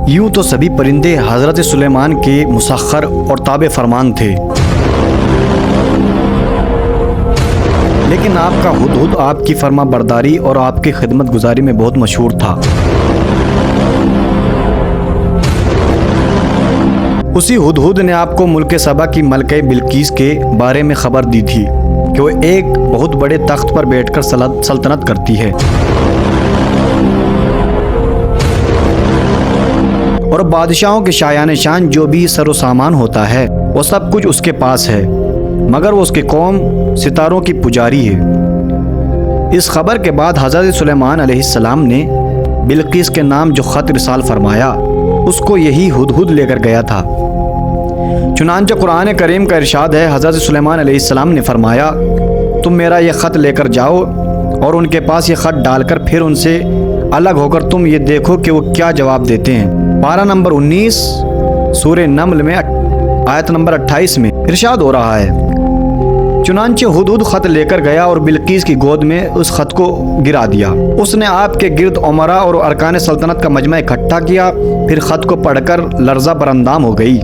یوں تو سبھی پرندے حضرت سلیمان کے مسخر اور تابع فرمان تھے، لیکن آپ کا ہدہد آپ کی فرما برداری اور آپ کی خدمت گزاری میں بہت مشہور تھا۔ اسی ہدہد نے آپ کو ملک سبا کی ملکہ بلقیس کے بارے میں خبر دی تھی کہ وہ ایک بہت بڑے تخت پر بیٹھ کر سلطنت کرتی ہے اور بادشاہوں کے شایان شان جو بھی سر و سامان ہوتا ہے وہ سب کچھ اس کے پاس ہے، مگر وہ اس کی قوم ستاروں کی پجاری ہے۔ اس خبر کے بعد حضرت سلیمان علیہ السلام نے بلقیس کے نام جو خط رسال فرمایا اس کو یہی ہدہد لے کر گیا تھا۔ چنانچہ قرآن کریم کا ارشاد ہے، حضرت سلیمان علیہ السلام نے فرمایا، تم میرا یہ خط لے کر جاؤ اور ان کے پاس یہ خط ڈال کر پھر ان سے الگ ہو کر تم یہ دیکھو کہ وہ کیا جواب دیتے ہیں۔ پارہ نمبر 19 سورہ نمل میں آیت نمبر 28 میں ارشاد ہو رہا ہے، چنانچہ ہدہد خط لے کر گیا اور بلقیس کی گود میں اس خط کو گرا دیا۔ اس نے آپ کے گرد عمرا اور ارکان سلطنت کا مجمع اکٹھا کیا، پھر خط کو پڑھ کر لرزہ پر اندام ہو گئی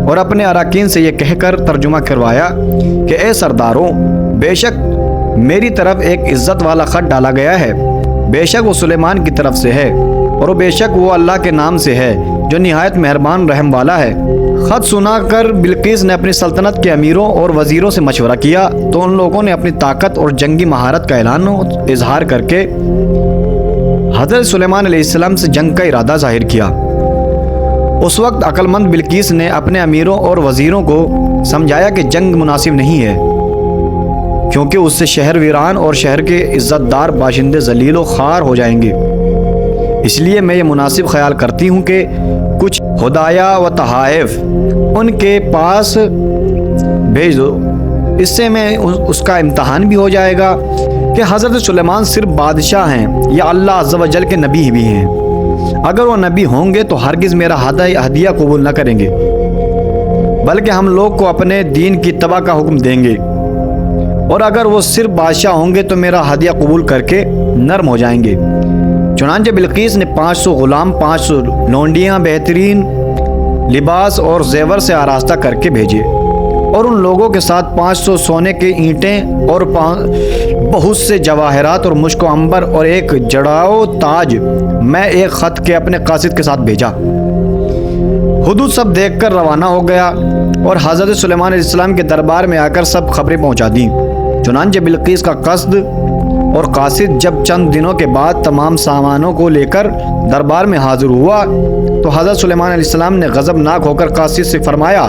اور اپنے اراکین سے یہ کہہ کر ترجمہ کروایا کہ اے سرداروں، بے شک میری طرف ایک عزت والا خط ڈالا گیا ہے، بے شک وہ سلیمان کی طرف سے ہے اور بے شک وہ اللہ کے نام سے ہے جو نہایت مہربان رحم والا ہے۔ خط سنا کر بلقیس نے اپنی سلطنت کے امیروں اور وزیروں سے مشورہ کیا تو ان لوگوں نے اپنی طاقت اور جنگی مہارت کا اعلان و اظہار کر کے حضرت سلیمان علیہ السلام سے جنگ کا ارادہ ظاہر کیا۔ اس وقت عقل مند بلقیس نے اپنے امیروں اور وزیروں کو سمجھایا کہ جنگ مناسب نہیں ہے، کیونکہ اس سے شہر ویران اور شہر کے عزت دار باشندے ذلیل و خوار ہو جائیں گے، اس لیے میں یہ مناسب خیال کرتی ہوں کہ کچھ ہدایہ و تحائف ان کے پاس بھیج دو، اس سے میں اس کا امتحان بھی ہو جائے گا کہ حضرت سلیمان صرف بادشاہ ہیں یا اللہ عز و جل کے نبی بھی ہیں۔ اگر وہ نبی ہوں گے تو ہرگز میرا ہدیہ قبول نہ کریں گے، بلکہ ہم لوگ کو اپنے دین کی اتباع کا حکم دیں گے، اور اگر وہ صرف بادشاہ ہوں گے تو میرا ہدیہ قبول کر کے نرم ہو جائیں گے۔ چنانچہ بلقیس نے 500 غلام، 500 لونڈیاں بہترین لباس اور زیور سے آراستہ کر کے بھیجے اور ان لوگوں کے ساتھ 500 سونے کے اینٹیں اور بہت سے جواہرات اور مشک و عنبر اور ایک جڑاؤ تاج میں ایک خط کے اپنے قاصد کے ساتھ بھیجا۔ ہدہد سب دیکھ کر روانہ ہو گیا اور حضرت سلیمان علیہ السلام کے دربار میں آ کر سب خبریں پہنچا دیں۔ چنانچہ بلقیس کا قصد اور قاصد جب چند دنوں کے بعد تمام سامانوں کو لے کر دربار میں حاضر ہوا تو حضرت سلیمان علیہ السلام نے غضبناک ہو کر قاصد سے فرمایا،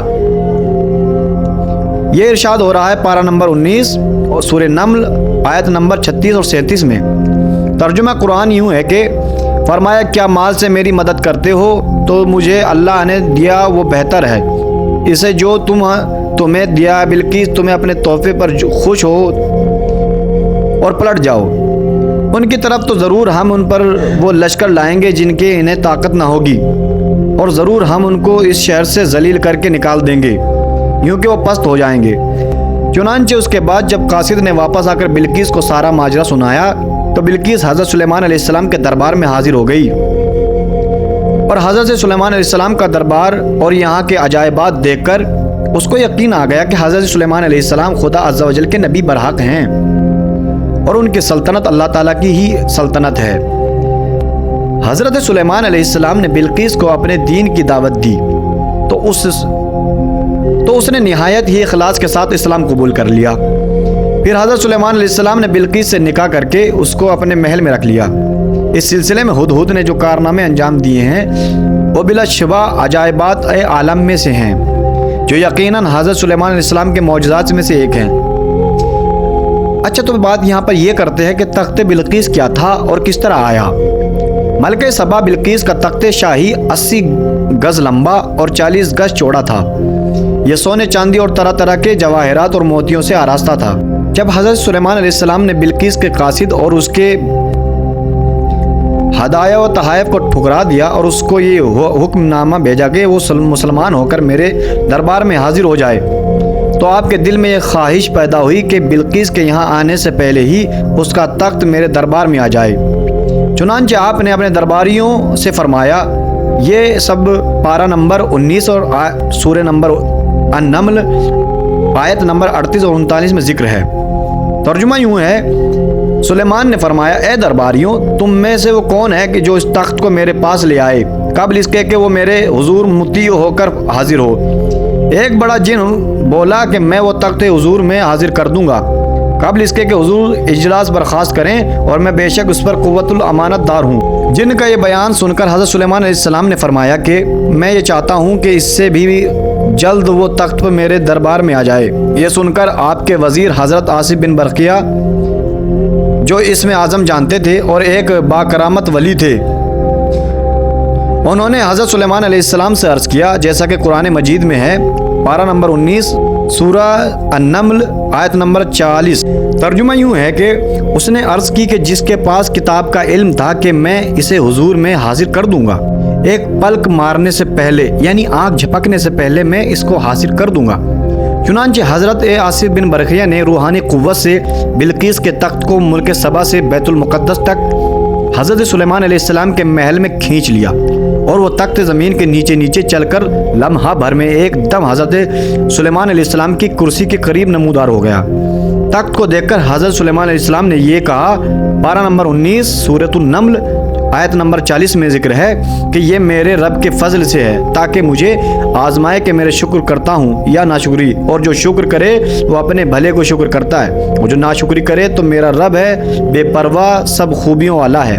یہ ارشاد ہو رہا ہے پارہ نمبر 19 اور سورہ نمل آیت نمبر 36 اور 37 میں، ترجمہ قرآن یوں ہے کہ فرمایا، کیا مال سے میری مدد کرتے ہو تو مجھے اللہ نے دیا وہ بہتر ہے، اسے جو تمہیں دیا بلقیس تمہیں اپنے تحفے پر خوش ہو اور پلٹ جاؤ، ان کی طرف تو ضرور ہم ان پر وہ لشکر لائیں گے جن کے انہیں طاقت نہ ہوگی، اور ضرور ہم ان کو اس شہر سے ذلیل کر کے نکال دیں گے، یوں کہ وہ پست ہو جائیں گے۔ چنانچہ اس کے بعد جب قاصد نے واپس آ کر بلقیس کو سارا ماجرا سنایا تو بلقیس حضرت سلیمان علیہ السلام کے دربار میں حاضر ہو گئی اور حضرت سلیمان علیہ السلام کا دربار اور یہاں کے عجائبات دیکھ کر اس کو یقین آ گیا کہ حضرت سلیمان علیہ السلام خدا عز و جل کے نبی برحق ہیں اور ان کی سلطنت اللہ تعالیٰ کی ہی سلطنت ہے۔ حضرت سلیمان علیہ السلام نے بلقیس کو اپنے دین کی دعوت دی تو اس نے نہایت ہی اخلاص کے ساتھ اسلام قبول کر لیا۔ پھر حضرت سلیمان علیہ السلام نے بلقیس سے نکاح کر کے اس کو اپنے محل میں رکھ لیا۔ اس سلسلے میں ہدہد نے جو کارنامے انجام دیے ہیں وہ بلا شبہ عجائبات عالم میں سے ہیں، جو یقیناً حضرت سلیمان علیہ السلام کے معجزات میں سے ایک ہیں۔ اچھا، تو بات یہاں پر یہ کرتے ہیں کہ تخت بلقیس کیا تھا اور کس طرح آیا۔ ملکہ سبا بلقیس کا تخت شاہی 80 گز لمبا اور 40 گز چوڑا تھا۔ یہ سونے چاندی اور طرح طرح کے جواہرات اور موتیوں سے آراستہ تھا۔ جب حضرت سلیمان علیہ السلام نے بلقیس کے قاصد اور اس کے ہدایہ و تحائف کو ٹھکرا دیا اور اس کو یہ حکم نامہ بھیجا کہ وہ مسلمان ہو کر میرے دربار میں حاضر ہو جائے، تو آپ کے دل میں یہ خواہش پیدا ہوئی کہ بلقیس کے یہاں آنے سے پہلے ہی اس کا تخت میرے دربار میں آ جائے۔ چنانچہ آپ نے اپنے درباریوں سے فرمایا، یہ سب پارہ نمبر 19 اور سورہ نمبر النمل آیت نمبر 38 اور 39 میں ذکر ہے۔ ترجمہ یوں ہے، سلیمان نے فرمایا، اے درباریوں، تم میں سے وہ کون ہے کہ جو اس تخت کو میرے پاس لے آئے قبل اس کے کہ وہ میرے حضور مطیع ہو کر حاضر ہو؟ ایک بڑا جن بولا کہ میں وہ تخت حضور میں حاضر کر دوں گا قبل اس کے کہ حضور اجلاس برخاست کریں، اور میں بے شک اس پر قوت الامانت دار ہوں۔ جن کا یہ بیان سن کر حضرت سلیمان علیہ السلام نے فرمایا کہ میں یہ چاہتا ہوں کہ اس سے بھی جلد وہ تخت پر میرے دربار میں آ جائے۔ یہ سن کر آپ کے وزیر حضرت آصف بن برقیہ، جو اسم اعظم جانتے تھے اور ایک باکرامت ولی تھے، انہوں نے حضرت سلیمان علیہ السلام سے عرض کیا، جیسا کہ قرآن مجید میں ہے، پارہ نمبر 19 سورہ النمل آیت نمبر 40۔ ترجمہ یوں ہے کہ اس نے عرض کی کہ جس کے پاس کتاب کا علم تھا کہ میں اسے حضور میں حاضر کر دوں گا، ایک پلک مارنے سے پہلے، یعنی آنکھ جھپکنے سے پہلے میں اس کو حاصل کر دوں گا۔ چنانچہ حضرت آصف بن برقیہ نے روحانی قوت سے بلقیس کے تخت کو ملک سبا سے بیت المقدس تک حضرت سلیمان علیہ السلام کے محل میں کھینچ لیا، اور وہ تخت زمین کے نیچے نیچے چل کر لمحہ بھر میں ایک دم حضرت سلیمان علیہ السلام کی کرسی کے قریب نمودار ہو گیا۔ تخت کو دیکھ کر حضرت سلیمان علیہ السلام نے یہ کہا، پارہ نمبر 19 سورۃ النمل آیت نمبر 40 میں ذکر ہے کہ یہ میرے رب کے فضل سے ہے، تاکہ مجھے آزمائے کہ میرے شکر کرتا ہوں یا ناشکری، اور جو شکر کرے وہ اپنے بھلے کو شکر کرتا ہے، اور جو ناشکری کرے تو میرا رب ہے بے پرواہ سب خوبیوں والا ہے۔